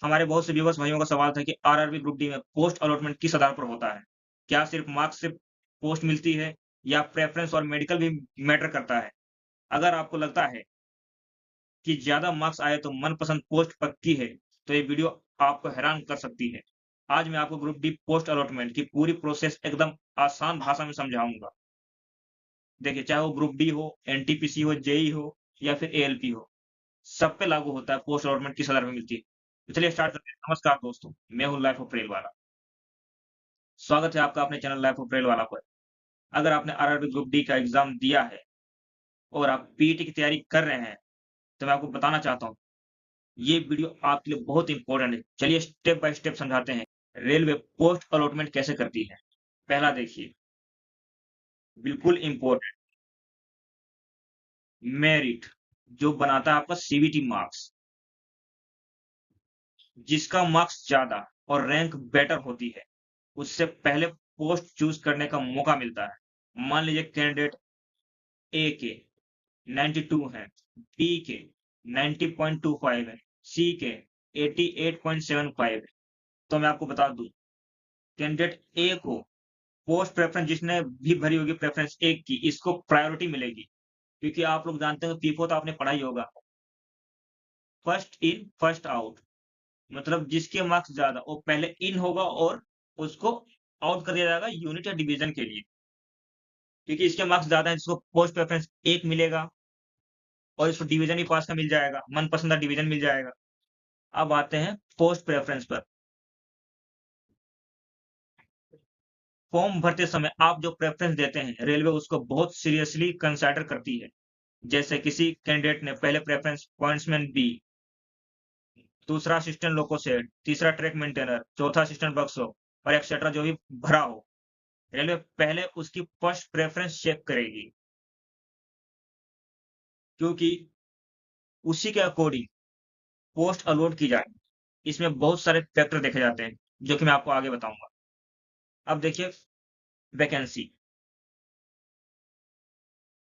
हमारे बहुत से व्यूअर्स भाइयों का सवाल था कि आरआरबी ग्रुप डी में पोस्ट अलॉटमेंट किस आधार पर होता है? क्या सिर्फ मार्क्स से पोस्ट मिलती है या प्रेफ़रेंस और मेडिकल भी मैटर करता है? अगर आपको लगता है कि ज़्यादा मार्क्स आए तो मनपसंद पोस्ट पक्की है, तो ये वीडियो आपको हैरान कर सकती है। आज मैं आपको ग्रुप डी पोस्ट अलॉटमेंट की पूरी प्रोसेस एकदम आसान भाषा में समझाऊँगा। देखिए, चाहे वो ग्रुप डी हो, एनटीपीसी हो, जेईई हो या फिर एएलपी हो, सब पे लागू होता है पोस्ट अलॉटमेंट किस आधार पे मिलती है। तो चलिए स्टार्ट करते हैं। नमस्कार दोस्तों, मैं हूँ लाइफ ऑफ रेलवाला। स्वागत है आपका अपने चैनल लाइफ ऑफ रेलवाला पर। अगर आपने आरआरबी ग्रुप डी का एग्ज़ाम दिया है और आप पीईटी की तैयारी कर रहे हैं, तो मैं आपको बताना चाहता हूँ, ये वीडियो आपके लिए बहुत इम्पोर्टेंट है। चलिए स्टेप बाय स्टेप समझाते हैं, रेलवे पोस्ट अलॉटमेंट कैसे करती है। पहला देखिए, बिल्कुल इम्पोर्टेंट, मेरिट जो बनाता है आपका सीवीटी मार्क्स। जिसका मार्क्स ज़्यादा और रैंक बेटर होती है, उससे पहले पोस्ट चूज़ करने का मौका मिलता है। मान लीजिए कैंडिडेट ए के 92 हैं, बी के 90.25 है, सी के 88.75 है। तो मैं आपको बता दूँ, कैंडिडेट ए को पोस्ट प्रेफ़रेंस जिसने भी भरी होगी प्रेफ़रेंस 1 की, इसको प्रायोरिटी मिलेगी। क्योंकि आप लोग जानते हो फीफो तो आपने पढ़ा ही होगा, फर्स्ट इन फर्स्ट आउट। मतलब जिसके मार्क्स ज़्यादा वो पहले इन होगा और उसको आउट कर दिया जाएगा यूनिट या डिवीज़न के लिए। क्योंकि इसके मार्क्स ज़्यादा हैं, इसको पोस्ट प्रेफ़रेंस 1 मिलेगा और इसको डिवीज़न भी पास का मिल जाएगा, मनपसंद डिवीज़न मिल जाएगा। अब आते हैं पोस्ट प्रेफ़रेंस पर। फॉर्म भरते समय आप जो प्रेफ़रेंस देते हैं, रेलवे उसको बहुत सीरियसली कंसिडर करती है। जैसे किसी कैंडिडेट ने पहले प्रेफ़रेंस पॉइंट्समैन बी, दूसरा असिस्टेंट लोको शेड, तीसरा ट्रैक मेंटेनर, चौथा असिस्टेंट वर्कशॉप और एक्सेट्रा जो भी भरा हो, रेलवे पहले उसकी फर्स्ट प्रेफ़रेंस चेक करेगी। क्योंकि उसी के अकॉर्डिंग पोस्ट अलॉट की जाए। इसमें बहुत सारे फैक्टर देखे जाते हैं, जो कि मैं आपको आगे बताऊँगा। अब देखिए वैकेंसी,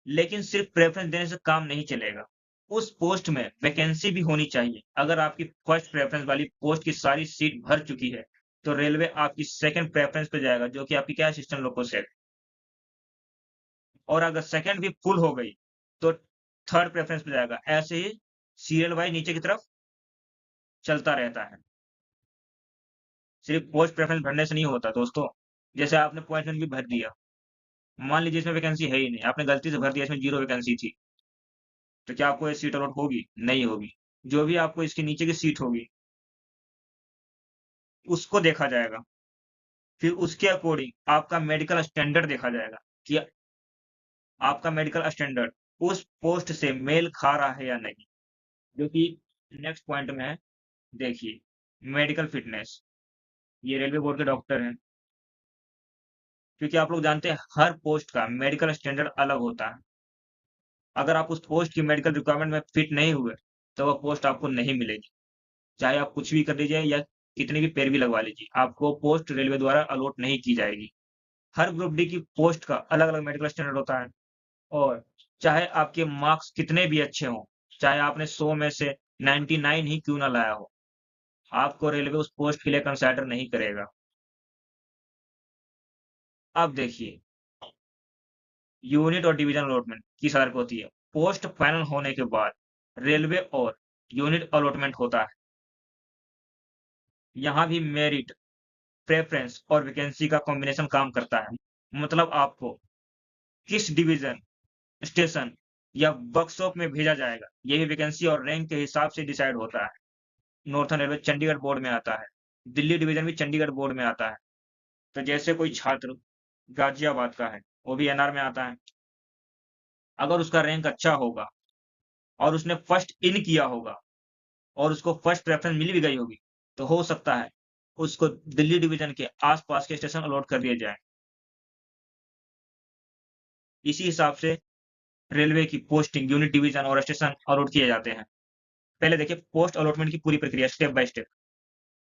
लेकिन सिर्फ प्रेफ़रेंस देने से काम नहीं चलेगा। उस पोस्ट में वैकेंसी भी होनी चाहिए। अगर आपकी फर्स्ट प्रेफ़रेंस वाली पोस्ट की सारी सीट भर चुकी है, तो रेलवे आपकी सेकंड प्रेफ़रेंस पे जाएगा, जो कि आपकी क्या है असिस्टेंट लोको शेड। और अगर सेकंड भी फुल हो गई, तो थर्ड प्रेफ़रेंस पे जाएगा। ऐसे ही सीरियल वाइज़ नीचे की तरफ चलता रहता है। सिर्फ पोस्ट प्रेफ़रेंस भरने से नहीं होता दोस्तों। जैसे आपने पॉइंटमेंट भी भर दिया, मान लीजिए इसमें वैकेंसी है ही नहीं, आपने गलती से भर दिया, इसमें 0 वैकेंसी थी, तो क्या आपको ये सीट अलॉट होगी? नहीं होगी। जो भी आपको इसके नीचे की सीट होगी, उसको देखा जाएगा। फिर उसके अकॉर्डिंग आपका मेडिकल स्टैंडर्ड देखा जाएगा कि आपका मेडिकल स्टैंडर्ड उस पोस्ट से मेल खा रहा है या नहीं, जो कि नेक्स्ट पॉइंट में है। देखिए, मेडिकल फिटनेस, ये रेलवे बोर्ड के डॉक्टर हैं, क्योंकि आप लोग जानते हैं हर पोस्ट का मेडिकल स्टैंडर्ड अलग होता है। अगर आप उस पोस्ट की मेडिकल रिक्वायरमेंट में फिट नहीं हुए, तो वह पोस्ट आपको नहीं मिलेगी। चाहे आप कुछ भी कर लीजिए या कितनी भी पैरवी लगवा लीजिए, आपको पोस्ट रेलवे द्वारा अलॉट नहीं की जाएगी। हर ग्रुप डी की पोस्ट का अलग-अलग मेडिकल स्टैंडर्ड होता है और चाहे आपके मार्क्स कितने भी अच्छे हों, चाहे आपने 100 में से 99 ही क्यों ना लाया हो, आपको रेलवे उस पोस्ट के लिए कंसिडर नहीं करेगा। अब देखिए, यूनिट और डिवीजन अलॉटमेंट किस आधार पे होती है? पोस्ट फाइनल होने के बाद रेलवे और यूनिट अलॉटमेंट होता है। यहाँ भी मेरिट, प्रेफ़रेंस और वैकेंसी का कॉम्बिनेशन काम करता है। मतलब आपको किस डिवीज़न, स्टेशन या वर्कशॉप में भेजा जाएगा, ये भी वैकेंसी और रैंक के हिसाब से डिसाइड होता है। नॉर्थर्न रेलवे चंडीगढ़ बोर्ड में आता है। दिल्ली डिवीज़न भी चंडीगढ़ बोर्ड में आता है। तो जैसे कोई छात्र गाज़ियाबाद का है, वो भी एनआर में आता है। अगर उसका रैंक अच्छा होगा और उसने फर्स्ट इन किया होगा और उसको फर्स्ट प्रेफ़रेंस मिल भी गई होगी, तो हो सकता है उसको दिल्ली डिवीज़न के आस-पास के स्टेशन अलॉट कर दिए जाएँ। इसी हिसाब से रेलवे की पोस्टिंग, यूनिट डिवीज़न और स्टेशन अलॉट किए जाते हैं। पहले देखिए पोस्ट अलॉटमेंट की पूरी प्रक्रिया स्टेप बाय स्टेप।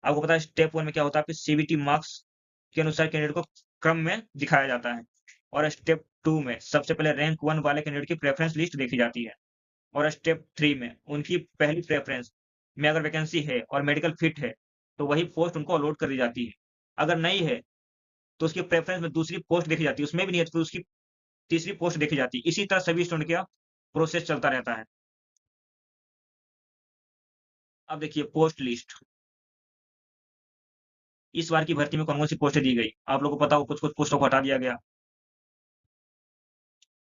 आपको पता है स्टेप 1 में क्या होता है, आपके सीवीटी मार्क्स के अनुसार कैंडिडेट को क्रम में दिखाया जाता है और स्टेप 2 में सबसे पहले रैंक 1 वाले कैंडिडेट की प्रेफ़रेंस लिस्ट देखी जाती है और स्टेप 3 में उनकी पहली प्रेफ़रेंस में अगर वैकेंसी है और मेडिकल फिट है, तो वही पोस्ट उनको अलॉट कर दी जाती है। अगर नहीं है, तो उसकी प्रेफ़रेंस में दूसरी पोस्ट देखी जाती है, उसमें भी नहीं है तो उसकी तीसरी पोस्ट देखी जाती है। इसी तरह सभी स्टूडेंट का प्रोसेस चलता रहता है। अब देखिए पोस्ट लिस्ट, इस बार की भर्ती में कौन-कौन सी पोस्टें दी गई? आप लोगों को पता हो कुछ-कुछ पोस्टों को हटा दिया गया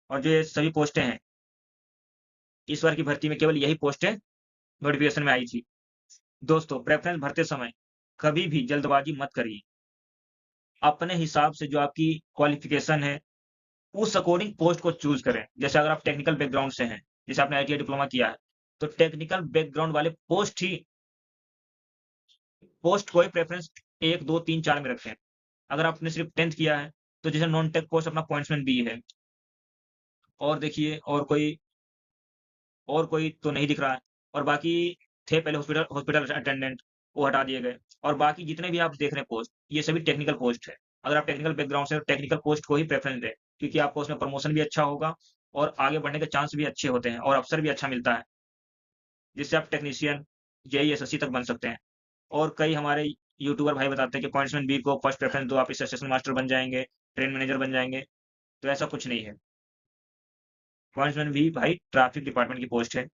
और जो ये सभी पोस्टें हैं, इस बार की भर्ती में केवल यही पोस्टें नोटिफ़िकेशन में आई थी। दोस्तों प्रेफ़रेंस भरते समय कभी भी जल्दबाज़ी मत करिए। अपने हिसाब से जो आपकी क्वालिफ़िकेशन है, उस अकॉर्डिंग पोस्ट को चूज़ करें। जैसे अगर आप टेक्निकल बैकग्राउंड से हैं, जैसे आपने आईटीआई डिप्लोमा किया है, तो टेक्निकल बैकग्राउंड वाले पोस्ट को ही प्रेफ़रेंस 1, 2, 3, 4 में रखें। अगर आपने सिर्फ़ 10th किया है, तो जैसे नॉन टेक पोस्ट अपना पॉइंट्समैन बी है। और देखिए और कोई तो नहीं दिख रहा है और बाकी थे पहले हॉस्पिटल हॉस्पिटल अटेंडेंट, वो हटा दिए गए और बाकी जितने भी आप देख रहे हैं पोस्ट, ये सभी टेक्निकल पोस्ट है। अगर आप टेक्निकल बैकग्राउंड से टेक्निकल पोस्ट को ही प्रेफ़रेंस दें, क्योंकि आपको उसमें प्रमोशन भी अच्छा होगा और आगे बढ़ने के चांस भी अच्छे होते हैं और अवसर भी अच्छा मिलता है, जिससे आप टेक्नीशियन, जेईई, एसएससी तक बन सकते हैं। और कई हमारे यूट्यूबर भाई बताते हैं कि पॉइंट्समैन बी को फर्स्ट प्रेफ़रेंस दो, आप इससे असिस्टेंट मास्टर बन जाएँगे, ट्रेन मैनेजर बन जाएँगे, तो ऐसा कुछ नहीं है। पॉइंट्समैन बी भाई ट्रैफिक डिपार्टमेंट की पोस्ट है।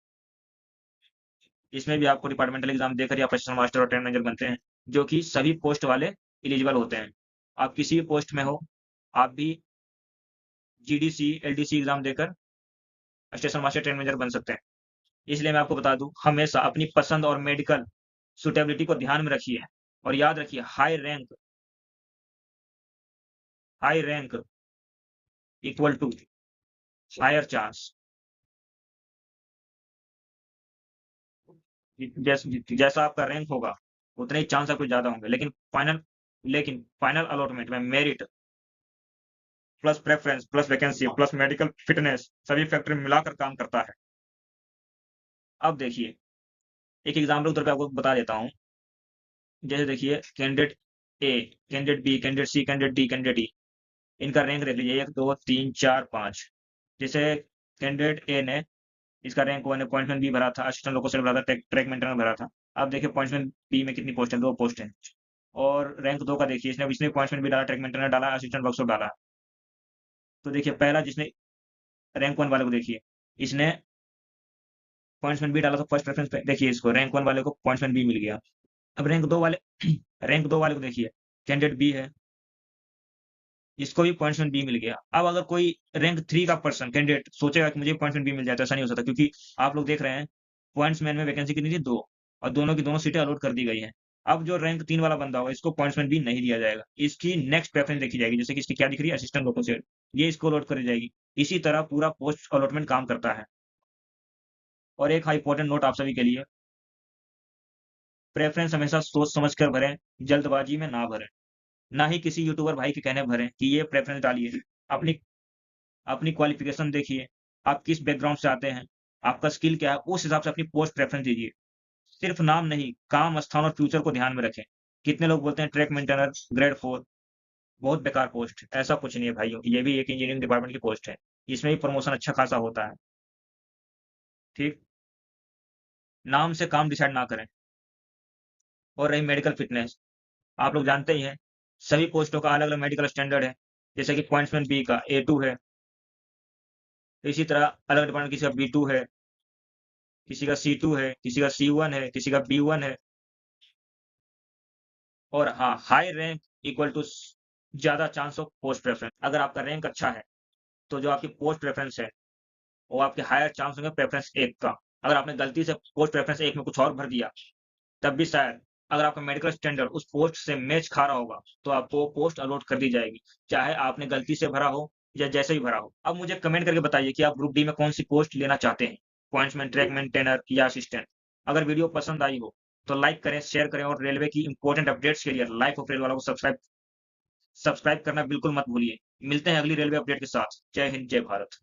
इसमें भी आपको डिपार्टमेंटल एग्ज़ाम देकर ही आप असिस्टेंट मास्टर और ट्रेन मैनेजर बनते हैं, जो कि सभी पोस्ट वाले एलिजिबल होते हैं। आप किसी भी पोस्ट में हो, आप भी जीडीसी, एलडीसी एग्ज़ाम देकर स्टेशन मास्टर, ट्रेन मैनेजर बन सकते हैं। इसलिए मैं आपको बता दूँ, हमेशा अपनी पसंद और मेडिकल सूटेबिलिटी को ध्यान में रखिए और याद रखिए high rank equal to higher chance. जैसा आपका रैंक होगा, उतने ही चांस आपके ज़्यादा होंगे, लेकिन फाइनल अलॉटमेंट में merit plus preference, plus vacancy, plus medical fitness सभी फैक्टर मिलाकर काम करता है। अब देखिए, एक एग्ज़ाम्पल के तौर पे आपको बता देता हूँ। जैसे देखिए candidate A, candidate be, candidate C, candidate D, candidate ई, इनका रैंक देख लीजिए 1, 2, 3, 4, 5। जैसे कैंडिडेट ए ने इसका रैंक 1 है, पॉइंट्समैन बी भरा था, असिस्टेंट लोको सेल भरा था, ट्रैक मेंटेनर भरा था। अब देखिए पॉइंट्समैन बी में कितनी पोस्ट है, 2 पोस्ट हैं। और रैंक 2 का देखिए, इसने पॉइंट्समैन बी डाला, ट्रैक मेंटेनर डाला, असिस्टेंट वर्कशॉप डाला। तो देखिए पहला जिसने रैंक 1 वाले को देखिए, इसने पॉइंट्समैन बी डाला तो फर्स्ट प्रेफरेंस पे देखिए इसको रैंक 1 वाले को पॉइंट्समैन बी मिल गया। अब रैंक 2 वाले रैंक 2 वाले को देखिए, कैंडिडेट बी है, इसको भी पॉइंट्समैन बी मिल गया। अब अगर कोई रैंक 3 का पर्सन कैंडिडेट सोचेगा कि मुझे पॉइंट्समैन बी मिल जाए, तो ऐसा नहीं हो सकता क्योंकि आप लोग देख रहे हैं, पॉइंट्समैन में वैकेंसी कितनी थी? 2 और दोनों की दोनों सीटें अलॉट कर दी गई हैं। अब जो रैंक 3 वाला बंदा होगा, इसको पॉइंट्समैन बी नहीं दिया जाएगा। इसकी नेक्स्ट प्रेफ़रेंस देखी जाएगी, जैसे कि इसकी क्या दिख रही है? असिस्टेंट लोको सेल, ये इसको अलॉट करी जाएगी। इसी तरह पूरा पोस्ट अलॉटमेंट काम करता है। और एक इम्पोर्टेंट नोट आप सभी के लिए, प्रेफ़रेंस हमेशा सोच समझ कर भरें, जल्दबाजी में ना भरें। ना ही किसी यूट्यूबर भाई के कहने भरें कि ये प्रेफ़रेंस डालिए। अपनी अपनी क्वालिफ़िकेशन देखिए, आप किस बैकग्राउंड से आते हैं, आपका स्किल क्या है, उस हिसाब से अपनी पोस्ट प्रेफ़रेंस दीजिए। सिर्फ़ नाम नहीं, काम, स्थान और फ्यूचर को ध्यान में रखें। कितने लोग बोलते हैं ट्रैक मेंटेनर, ग्रेड 4 बहुत बेकार पोस्ट है। ऐसा कुछ नहीं है भाइयों, ये भी एक इंजीनियरिंग डिपार्टमेंट की पोस्ट है। इसमें भी प्रमोशन अच्छा खासा होता है, ठीक? नाम से काम डिसाइड ना करें। और रही मेडिकल फ़िटनेस, आप लोग जानते ही हैं, सभी पोस्टों का अलग-अलग मेडिकल स्टैंडर्ड है। जैसे कि पॉइंट्समैन बी का A2 है, इसी तरह अलग डिपार्टमेंट किसी का B2 है, किसी का C2 है, किसी का C1 है, किसी का B1 है। और हाँ, हाई रैंक इक्वल टू ज़्यादा चांस ऑफ पोस्ट प्रेफ़रेंस। अगर आपका रैंक अच्छा है, तो जो आपकी पोस्ट प्रेफ़रेंस है, वो आपके हायर चांस होंगे प्रेफ़रेंस 1 का। अगर आपने गलती से पोस्ट प्रेफ़रेंस 1 में कुछ और भर दिया, तब भी शायद अगर आपका मेडिकल स्टैंडर्ड उस पोस्ट से मैच खा रहा होगा, तो आपको पोस्ट अलॉट कर दी जाएगी, चाहे आपने गलती से भरा हो या जैसे भी भरा हो। अब मुझे कमेंट करके बताइए कि आप ग्रुप डी में कौन-सी पोस्ट लेना चाहते हैं? पॉइंट्समैन, ट्रैक मेंटेनर या असिस्टेंट? अगर वीडियो पसंद आई हो, तो लाइक करें, शेयर करें और रेलवे की इंपॉर्टेंट अपडेट्स के लिए लाइफ ऑफ रेल वालों को सब्सक्राइब करना बिल्कुल मत भूलिए। मिलते हैं अगली रेलवे अपडेट के साथ। जय हिंद, जय भारत।